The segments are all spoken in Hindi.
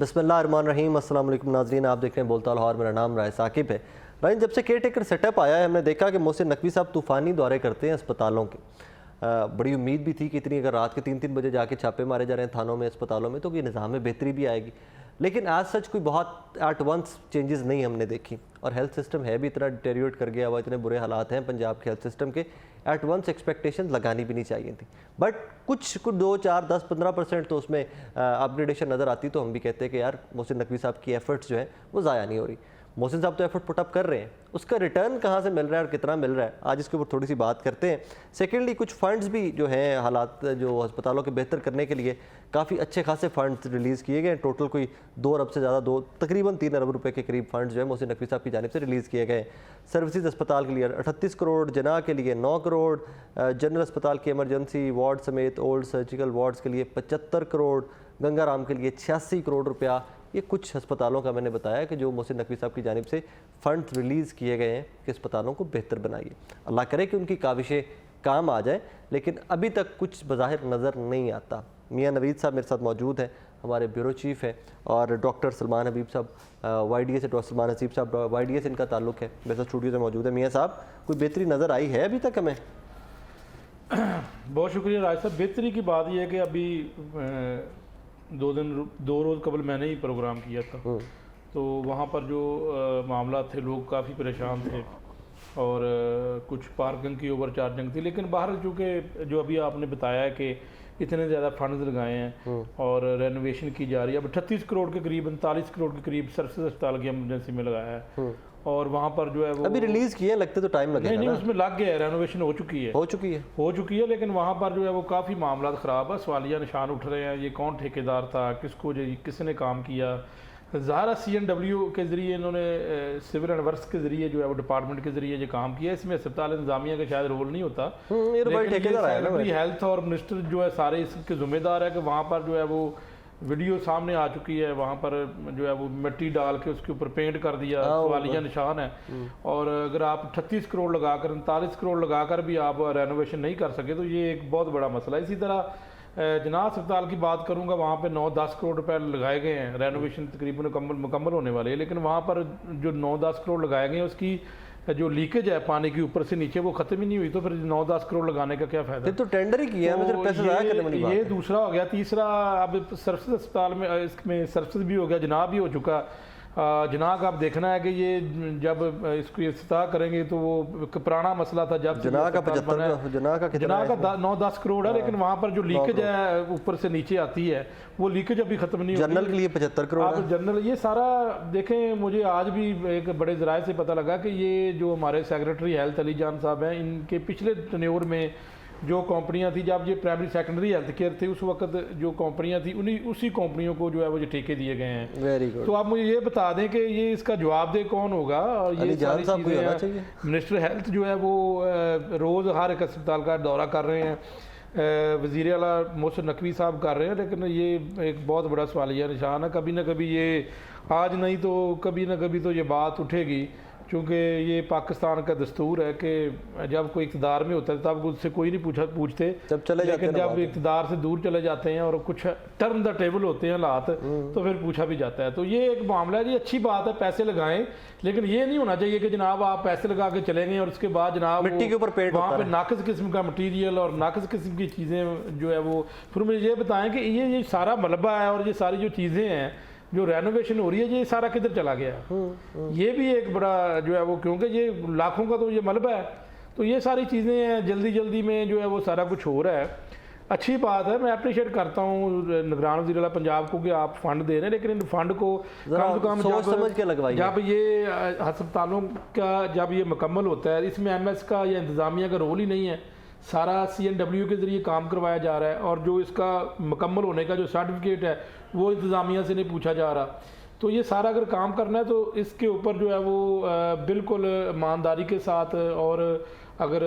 बिस्मिल्लाहिर्रहमानिर्रहीम, अस्सलाम वालेकुम नाज़रीन, आप देख रहे हैं बोलता लाहौर। मेरा नाम राय साकिब है। राइन, जब से केयर टेकर सेटअप आया है, हमने देखा कि मोहसिन नकवी साहब तूफ़ानी दौरे करते हैं अस्पतालों के। बड़ी उम्मीद भी थी कि इतनी अगर रात के 3-3 बजे जाके छापे मारे जा रहे हैं थानों में, अस्पतालों में, तो ये निज़ाम में बेहतरी भी आएगी। लेकिन आज सच कोई बहुत एट वंस चेंजेस नहीं हमने देखी, और हेल्थ सिस्टम है भी इतना डिटेरियोरेट कर गया हुआ, इतने बुरे हालात हैं पंजाब के हेल्थ सिस्टम के, एट वंस एक्सपेक्टेशन लगानी भी नहीं चाहिए थी। बट कुछ 2, 4, 10, 15% तो उसमें अपग्रेडेशन नज़र आती, तो हम भी कहते हैं कि यार मोहसिन नकवी साहब की एफर्ट्स जो है वो ज़ाया नहीं हो रही। मोहसिन साहब तो एफर्ट पुटअप कर रहे हैं, उसका रिटर्न कहाँ से मिल रहा है और कितना मिल रहा है, आज इसके ऊपर थोड़ी सी बात करते हैं। सेकेंडली, कुछ फ़ंड्स भी जो हैं हालात जो अस्पतालों के बेहतर करने के लिए काफ़ी अच्छे खासे फ़ंड्स रिलीज़ किए गए। टोटल कोई 2 अरब से ज़्यादा, तकरीबन 3 अरब रुपए के करीब फ़ंड्स जो है मोहसिन नकवी साहब की जानिब से रिलीज़ किए गए। सर्विसेज अस्पताल के लिए 38 करोड़, जना के लिए 9 करोड़, जनरल अस्पताल के एमरजेंसी वार्ड समेत ओल्ड सर्जिकल वार्ड्स के लिए 75 करोड़, गंगाराम के लिए 86 करोड़ रुपया। ये कुछ अस्पतालों का मैंने बताया कि जो मोहसिन नकवी साहब की जानिब से फ़ंड्स रिलीज़ किए गए हैं कि अस्पतालों को बेहतर बनाइए। अल्लाह करे कि उनकी काविशें काम आ जाए, लेकिन अभी तक कुछ बज़ाहिर नज़र नहीं आता। मियाँ नवीद साहब मेरे साथ मौजूद हैं, हमारे ब्यूरो चीफ़ हैं, और डॉक्टर सलमान हबीब साहब YDA से, डॉक्टर सलमान हसीब साहब YDA से इनका ताल्लुक़ है, मेरे साथ स्टूडियो से मौजूद है। मियाँ साहब, कोई बेहतरी नज़र आई है अभी तक हमें? बहुत शुक्रिया राज साहब। बेहतरी की बात यह है कि अभी 2 रोज़ कबल मैंने ही प्रोग्राम किया था, तो वहाँ पर जो मामला थे, लोग काफ़ी परेशान थे और कुछ पार्किंग की ओवर चार्जिंग थी। लेकिन बाहर चूँकि जो अभी आपने बताया कि इतने ज़्यादा फंड्स लगाए हैं और रेनोवेशन की जा रही है, अब 38 करोड़ के करीब, 39 करोड़ के करीब सर्विसेज अस्पताल की एमरजेंसी में लगाया है, और वहाँ पर जो है वो अभी रिलीज़ किए, लगते तो टाइम लगेगा। नहीं, उसमें लग गया है, रेनोवेशन हो चुकी है, लेकिन वहाँ पर जो है वो काफ़ी मामला ख़राब है। सवालिया निशान उठ रहे हैं, ये कौन ठेकेदार था, किसने काम किया। ज़ाहरा CNW के ज़रिए इन्होंने सिविल एंड वर्क्स के ज़रिए जो है वो डिपार्टमेंट के ज़रिए ये काम किया। इसमें अस्पताल इंतजामिया का शायद रोल नहीं होता, लेकिन हेल्थ और मिनिस्टर जो है सारे इसके ज़िम्मेदार है कि वहाँ पर जो है वो वीडियो सामने आ चुकी है, वहाँ पर जो है वो मिट्टी डाल के उसके ऊपर पेंट कर दिया, सवालिया निशान है। और अगर आप 38 करोड़ लगाकर, 39 करोड़ लगाकर भी आप रेनोवेशन नहीं कर सके तो ये एक बहुत बड़ा मसला है। इसी तरह जना अस्पताल की बात करूँगा, वहाँ पे 9-10 करोड़ रुपए लगाए गए हैं, रेनोवेशन तकरीबन मुकम्मल होने वाली है, लेकिन वहाँ पर जो 9-10 करोड़ लगाए गए हैं उसकी जो लीकेज है पानी की ऊपर से नीचे वो खत्म ही नहीं हुई, तो फिर 9-10 करोड़ लगाने का क्या फायदा? तो टेंडर ही किया है, तो पैसे ज़ाया करने वाली बात है। ये दूसरा हो गया। तीसरा, अब सर्विसेज अस्पताल में इसमें सर्विसेज भी हो गया, जना भी हो चुका। जना का अब देखना है कि ये जब इसको इफ्तिताह करेंगे तो वो पुराना मसला था, जब जना का 9-10 करोड़ है, लेकिन वहाँ पर जो लीकेज है ऊपर से नीचे आती है वो लीकेज अभी खत्म नहीं हुई। जनरल के लिए 75 करोड़ आप जनरल ये सारा देखें। मुझे आज भी एक बड़े ज़राए से पता लगा कि ये जो हमारे सेक्रेटरी हेल्थ अली जान साहब हैं, इनके पिछले टेन्योर में जो कंपनियां थी, जब ये प्राइमरी सेकेंडरी हेल्थ केयर थी, उस वक्त जो कंपनियां थी उसी कंपनियों को जो है वो जो ठेके दिए गए हैं। Very good. तो आप मुझे ये बता दें कि ये इसका जवाबदेह कौन होगा, और ये सारी चीज़ें मिनिस्टर हेल्थ जो है वो रोज़ हर एक अस्पताल का दौरा कर रहे हैं, वज़ीर आला मोहसिन नकवी साहब कर रहे हैं, लेकिन ये एक बहुत बड़ा सवालिया निशान है। कभी ना कभी ये, आज नहीं तो कभी ना कभी तो ये बात उठेगी, क्योंकि ये पाकिस्तान का दस्तूर है कि जब कोई इक़्तिदार में होता है तब उससे कोई नहीं पूछते, जब चले जाते हैं, लेकिन जब इक़्तिदार से दूर चले जाते हैं और कुछ टर्न द टेबल होते हैं हालात, तो फिर पूछा भी जाता है। तो ये एक मामला है जी, अच्छी बात है, पैसे लगाएं, लेकिन ये नहीं होना चाहिए कि जनाब आप पैसे लगा के चलेंगे और उसके बाद जनाब मिट्टी के ऊपर पेंट, वहाँ पर नाकस किस्म का मटीरियल और नाकस किस्म की चीज़ें जो है वो। फिर मुझे ये बताएं कि ये सारा मलबा है और ये सारी जो चीज़ें हैं जो रेनोवेशन हो रही है, ये सारा किधर चला गया? ये भी एक बड़ा जो है वो, क्योंकि ये लाखों का तो ये मलबा है, तो ये सारी चीज़ें हैं, जल्दी में जो है वो सारा कुछ हो रहा है। अच्छी बात है, मैं अप्रिशिएट करता हूँ निगरान वज़ीर आला पंजाब को कि आप फंड दे रहे हैं, लेकिन इन फंड को कम से कम जब ये अस्पतालों का जब ये मुकम्मल होता है, इसमें MS का या इंतज़ामिया का रोल ही नहीं है, सारा CNW के ज़रिए काम करवाया जा रहा है, और जो इसका मुकम्मल होने का जो सर्टिफिकेट है वो इंतज़ामिया से नहीं पूछा जा रहा। तो ये सारा अगर काम करना है तो इसके ऊपर जो है वो बिल्कुल ईमानदारी के साथ, और अगर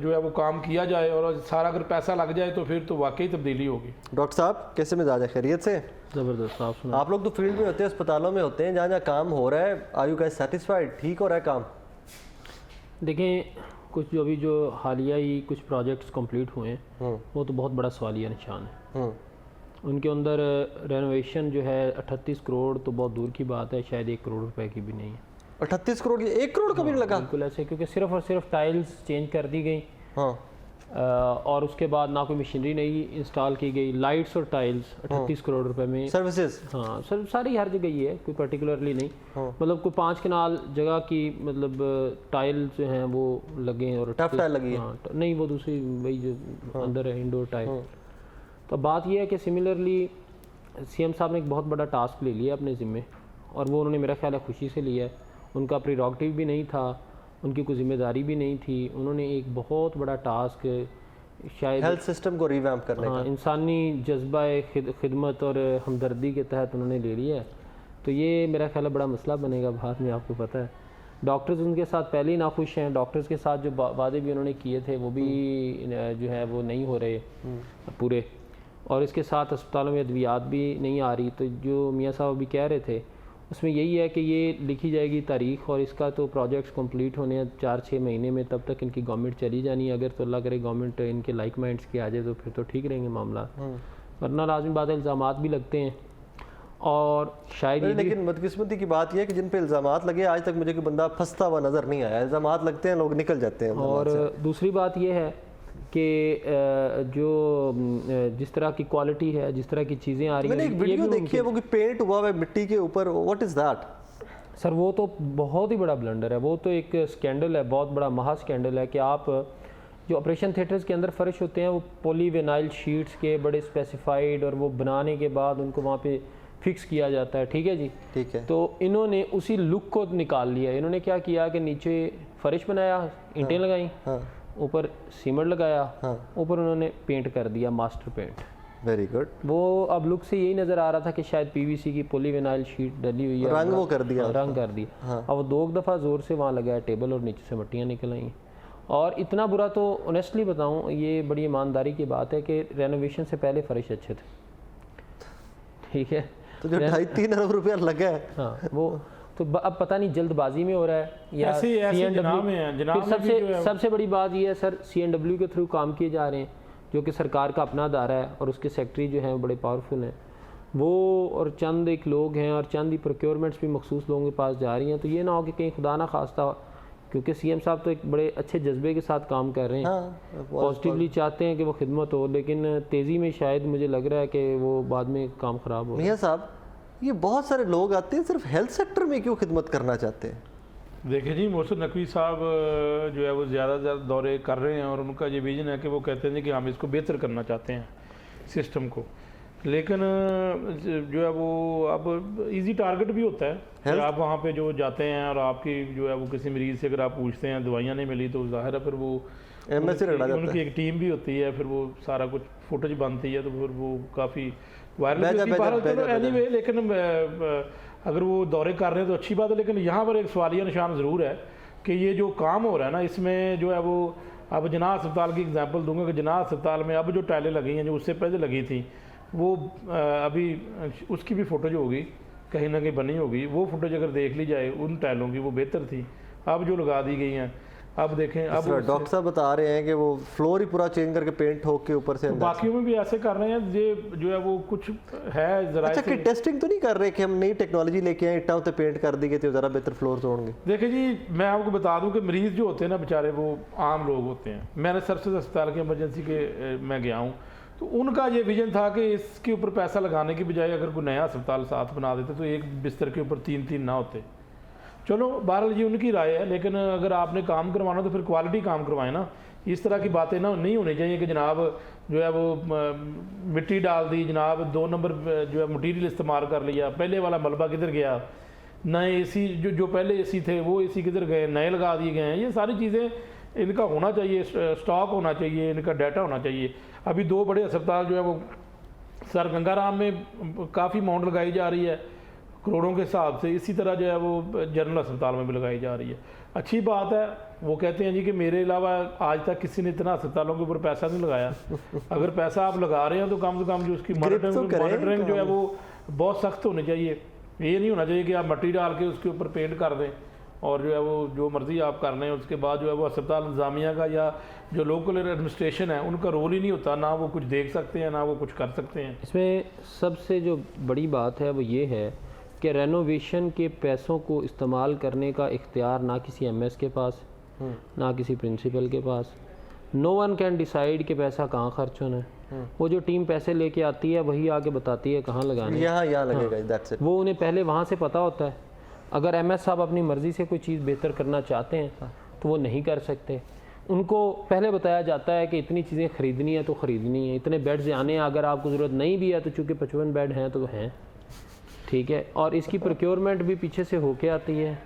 जो है वो काम किया जाए और सारा अगर पैसा लग जाए तो फिर तो वाकई तब्दीली होगी। डॉक्टर साहब, कैसे मिजाज है? खैरियत से? ज़बरदस्त। आप लोग तो फील्ड में होते हैं, अस्पतालों में होते हैं, जहाँ जहाँ काम हो रहा है, आर यू गाइस सेटिस्फाइड? ठीक हो रहा है काम? देखें, कुछ जो अभी जो हालिया ही कुछ प्रोजेक्ट्स कंप्लीट हुए हैं वो तो बहुत बड़ा सवालिया निशान है। उनके अंदर रेनोवेशन जो है 38 करोड़ तो बहुत दूर की बात है, शायद 1 करोड़ रुपए की भी नहीं है। 38 करोड़ की 1 करोड़ का भी नहीं लगा? बिल्कुल ऐसे, क्योंकि सिर्फ और सिर्फ टाइल्स चेंज कर दी गई हाँ और उसके बाद ना कोई मशीनरी नई इंस्टॉल की गई, लाइट्स और टाइल्स 38 करोड़ रुपए में। सर्विसेज हाँ सर, सारी हर जगह ही है, कोई पर्टिकुलरली नहीं। हाँ। मतलब कोई 5 कनाल जगह की मतलब टाइल जो हैं वो लगे हैं और टफ टाइल लगी है? हाँ नहीं, वो दूसरी वही जो अंदर है इंडोर टाइल। तो बात यह है कि सिमिलरली सीएम साहब ने एक बहुत बड़ा टास्क ले लिया अपने ज़िम्मे, और वो उन्होंने मेरा ख्याल है खुशी से लिया है। उनका प्रीरोगेटिव भी नहीं था, उनकी कोई जिम्मेदारी भी नहीं थी। उन्होंने एक बहुत बड़ा टास्क शायद हेल्थ सिस्टम को रिवैम्प करने हाँ, इंसानी जज्बा खिदमत और हमदर्दी के तहत उन्होंने ले लिया है। तो ये मेरा ख्याल है बड़ा मसला बनेगा बाद में, आपको पता है। डॉक्टर्स उनके साथ पहले ही नाखुश हैं, डॉक्टर्स के साथ जो वादे भी उन्होंने किए थे वो भी जो है वो नहीं हो रहे पूरे, और इसके साथ अस्पतालों में अद्वियात भी नहीं आ रही। तो जो मियाँ साहब अभी कह रहे थे उसमें यही है कि ये लिखी जाएगी तारीख, और इसका तो प्रोजेक्ट्स कंप्लीट होने हैं 4-6 महीने में, तब तक इनकी गवर्नमेंट चली जानी है। अगर तो अल्लाह करे गवर्नमेंट इनके लाइक माइंड्स के आ जाए तो फिर तो ठीक रहेंगे मामला, वरना लाजमी बात है इल्ज़ामात भी लगते हैं। और शायद ये लेकिन बदकिस्मती की बात यह है कि जिन पे इल्ज़ामात लगे आज तक मुझे कोई बंदा फंसता हुआ नज़र नहीं आया। इल्ज़ामात लगते हैं, लोग निकल जाते हैं। और दूसरी बात यह है कि जो जिस तरह की क्वालिटी है, जिस तरह की चीज़ें आ रही हैं, मैंने एक वीडियो देखी है, वो पेंट हुआ है मिट्टी के ऊपर, व्हाट इज़ दैट? सर वो तो बहुत ही बड़ा ब्लंडर है, वो तो एक स्कैंडल है, बहुत बड़ा महा स्कैंडल है कि आप जो ऑपरेशन थिएटर्स के अंदर फर्श होते हैं वो पॉलीविनाइल शीट्स के बड़े स्पेसिफाइड, और वो बनाने के बाद उनको वहाँ पे फिक्स किया जाता है, ठीक है जी, ठीक है। तो इन्होंने उसी लुक को निकाल लिया। इन्होंने क्या किया कि नीचे फर्श बनाया, ईंटें लगाई, ऊपर सीमेंट लगाया, ऊपर उन्होंने पेंट कर दिया, मास्टर पेंट। Very good. वो अब लुक से यही नज़र आ रहा था कि शायद पीवीसी की पॉलीविनाइल शीट डली हुई है, रंग वो कर दिया, रंग कर दिया। अब वो 2 दफ़ा ज़ोर से वहाँ लगाया टेबल, और नीचे से मट्टियाँ निकल आई। और इतना बुरा तो ऑनेस्टली बताऊँ, ये बड़ी ईमानदारी की बात है कि रेनोवेशन से पहले फर्श अच्छे थे, ठीक है। तो जो 2.5-3 अरब रुपया लगा है, हाँ वो तो अब पता नहीं जल्दबाजी में हो रहा है या जनाब में है। जनाब सबसे बड़ी बात ये है सर, CNW के थ्रू काम किए जा रहे हैं, जो कि सरकार का अपना अदारा है, और उसके सेक्रेटरी जो हैं वो बड़े पावरफुल हैं वो, और चंद एक लोग हैं, और चंद ही प्रोक्योरमेंट्स भी मखसूस लोगों के पास जा रही हैं। तो ये ना हो कि कहीं खुदा ना खास्ता, क्योंकि सीएम साहब तो एक बड़े अच्छे जज्बे के साथ काम कर रहे हैं, पॉजिटिवली चाहते हैं कि वो खिदमत हो, लेकिन तेज़ी में शायद मुझे लग रहा है कि वो बाद में काम ख़राब हो। मियाँ साहब, ये बहुत सारे लोग आते हैं, सिर्फ हेल्थ सेक्टर में क्यों खिदमत करना चाहते हैं? देखिए जी, मोहसिन नकवी साहब जो है वो ज़्यादा से ज़्यादा दौरे कर रहे हैं, और उनका ये विजन है कि वो कहते हैं कि हम इसको बेहतर करना चाहते हैं सिस्टम को। लेकिन जो है वो अब इजी टारगेट भी होता है कि आप वहाँ पे जो जाते हैं, और आपकी जो है वो किसी मरीज़ से अगर आप पूछते हैं दवाइयाँ नहीं मिली, तो जाहिर है फिर वो उनकी एक टीम भी होती है, फिर वो सारा कुछ फुटेज बनती है, तो फिर वो काफ़ी वायरल एनीवे। लेकिन अगर वो दौरे कर रहे हैं तो अच्छी बात है, लेकिन यहाँ पर एक सवालिया निशान ज़रूर है कि ये जो काम हो रहा है ना, इसमें जो है वो, अब जनाह अस्पताल की एग्जांपल दूंगा कि जनाह अस्पताल में अब जो टाइलें लगी हैं, जो उससे पहले लगी थी, वो अभी उसकी भी फुटेज होगी, कहीं ना कहीं बनी होगी। वो फुटेज अगर देख ली जाए उन टाइलों की, वो बेहतर थी। अब जो लगा दी गई हैं, अब देखें, अब डॉक्टर साहब बता रहे हैं कि वो फ्लोर ही पूरा चेंज करके पेंट ठोक के ऊपर से तो बाकियों में भी ऐसे कर रहे हैं। ये जो है वो कुछ है जरा। अच्छा, कि टेस्टिंग तो नहीं कर रहे कि हम नई टेक्नोलॉजी लेके आए, इट्टा उते पेंट कर दी गई तो ज़रा बेहतर फ्लोर तोड़ेंगे? देखिए जी, मैं आपको बता दूं कि मरीज़ जो होते हैं ना बेचारे, वो आम लोग होते हैं। मैंने सरसद अस्पताल के इमरजेंसी के मैं गया हूँ, तो उनका ये विजन था कि इसके ऊपर पैसा लगाने की बजाय अगर कोई नया अस्पताल साथ बना देते तो एक बिस्तर के ऊपर 3-3 ना होते। चलो बहरहाल ये उनकी राय है, लेकिन अगर आपने काम करवाना तो फिर क्वालिटी काम करवाएं ना। इस तरह की बातें ना नहीं होनी चाहिए कि जनाब जो है वो मिट्टी डाल दी, जनाब 2 नंबर जो है मटीरियल इस्तेमाल कर लिया, पहले वाला मलबा किधर गया, नए एसी जो पहले एसी थे वो एसी किधर गए, नए लगा दिए गए हैं। ये सारी चीज़ें इनका होना चाहिए, स्टॉक होना चाहिए, इनका डाटा होना चाहिए। अभी 2 बड़े अस्पताल जो है वो सर गंगाराम में काफ़ी अमाउंट लगाई जा रही है करोड़ों के हिसाब से, इसी तरह जो है वो जनरल अस्पताल में भी लगाई जा रही है। अच्छी बात है। वो कहते हैं जी कि मेरे अलावा आज तक किसी ने इतना अस्पतालों के ऊपर पैसा नहीं लगाया। अगर पैसा आप लगा रहे हैं तो कम से कम जो उसकी मॉनिटरिंग जो है वो बहुत सख्त होनी चाहिए। ये नहीं होना चाहिए कि आप मट्टी डाल के उसके ऊपर पेंट कर दें और जो है वो जो मर्ज़ी आप कर लें, उसके बाद जो है वो अस्पताल इंतज़ामिया का या जो लोकल एडमिनिस्ट्रेशन है उनका रोल ही नहीं होता, ना वो कुछ देख सकते हैं ना वो कुछ कर सकते हैं। इसमें सबसे जो बड़ी बात है वो ये है कि रेनोवेशन के पैसों को इस्तेमाल करने का इख्तियार ना किसी एमएस के पास, ना किसी प्रिंसिपल के पास। नो वन कैन डिसाइड कि पैसा कहाँ खर्च होना है। वो जो टीम पैसे लेके आती है वही आके बताती है कहाँ लगाने हैं। यहाँ लगेगा, दैट्स इट। वो उन्हें पहले वहाँ से पता होता है। अगर एमएस साहब अपनी मर्ज़ी से कोई चीज़ बेहतर करना चाहते हैं तो वो नहीं कर सकते। उनको पहले बताया जाता है कि इतनी चीज़ें ख़रीदनी है तो ख़रीदनी है, इतने बेड्स आने हैं, अगर आपको ज़रूरत नहीं भी है तो चूँकि 55 बेड हैं तो हैं, ठीक है। और इसकी प्रोक्योरमेंट भी पीछे से होके आती है,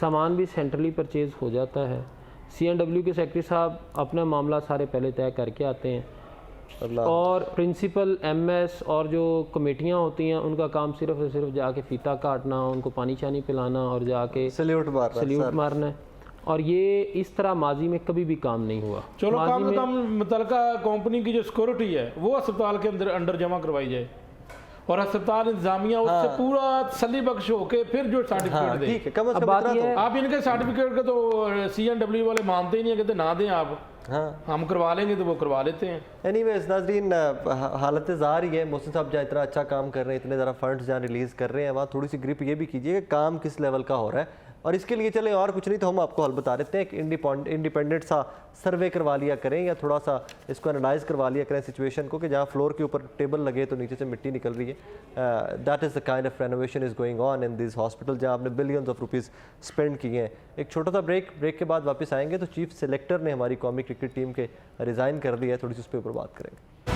सामान भी सेंट्रली परचेज़ हो जाता है। CNW के सेक्रेटरी साहब अपना मामला सारे पहले तय करके आते हैं और प्रिंसिपल एमएस और जो कमेटियां होती हैं उनका काम सिर्फ और सिर्फ जाके फीता काटना, उनको पानी शानी पिलाना और जाके सल्यूट मारना है। और ये इस तरह माजी में कभी भी काम नहीं हुआ। चलो कम से कम मुतलका कंपनी की जो सिक्योरिटी है वो अस्पताल के अंदर जमा करवाई जाए और अस्पताल इंतजामिया उससे पूरा तसल्ली बख्श होके फिर जो सर्टिफिकेट दे। ठीक है, कम से कम बात इतना ये तो। आप इनके सर्टिफिकेट का तो CNW वाले मानते ही नहीं है, कहते ना दें आप, हाँ, हम करवा लेंगे तो वो करवा लेते हैं। एनीवेज नाजरीन, हालत ज़ाहिर ही है, मोहसिन साहब जहाँ इतना अच्छा काम कर रहे हैं, इतने ज़रा फंड्स जहाँ रिलीज़ कर रहे हैं, वहाँ थोड़ी सी ग्रिप ये भी कीजिए कि काम किस लेवल का हो रहा है। और इसके लिए चले और कुछ नहीं तो हम आपको हल बता देते हैं। एक इंडिपेंडेंट सा सर्वे करवा लिया करें या थोड़ा सा इसको एनालाइज करवा लिया करें सिचुएशन को कि जहाँ फ्लोर के ऊपर टेबल लगे तो नीचे से मिट्टी निकल रही है। That is the kind of renovation is going on in this hospital जहाँ आपने बिलियंस ऑफ रुपीज़ स्पेंड किए हैं। एक छोटा सा ब्रेक के बाद वापस आएंगे तो चीफ सेलेक्टर ने हमारी कौमी क्रिकेट टीम के रिज़ाइन कर दिया है, थोड़ी सी उस पर ऊपर बात करेंगे।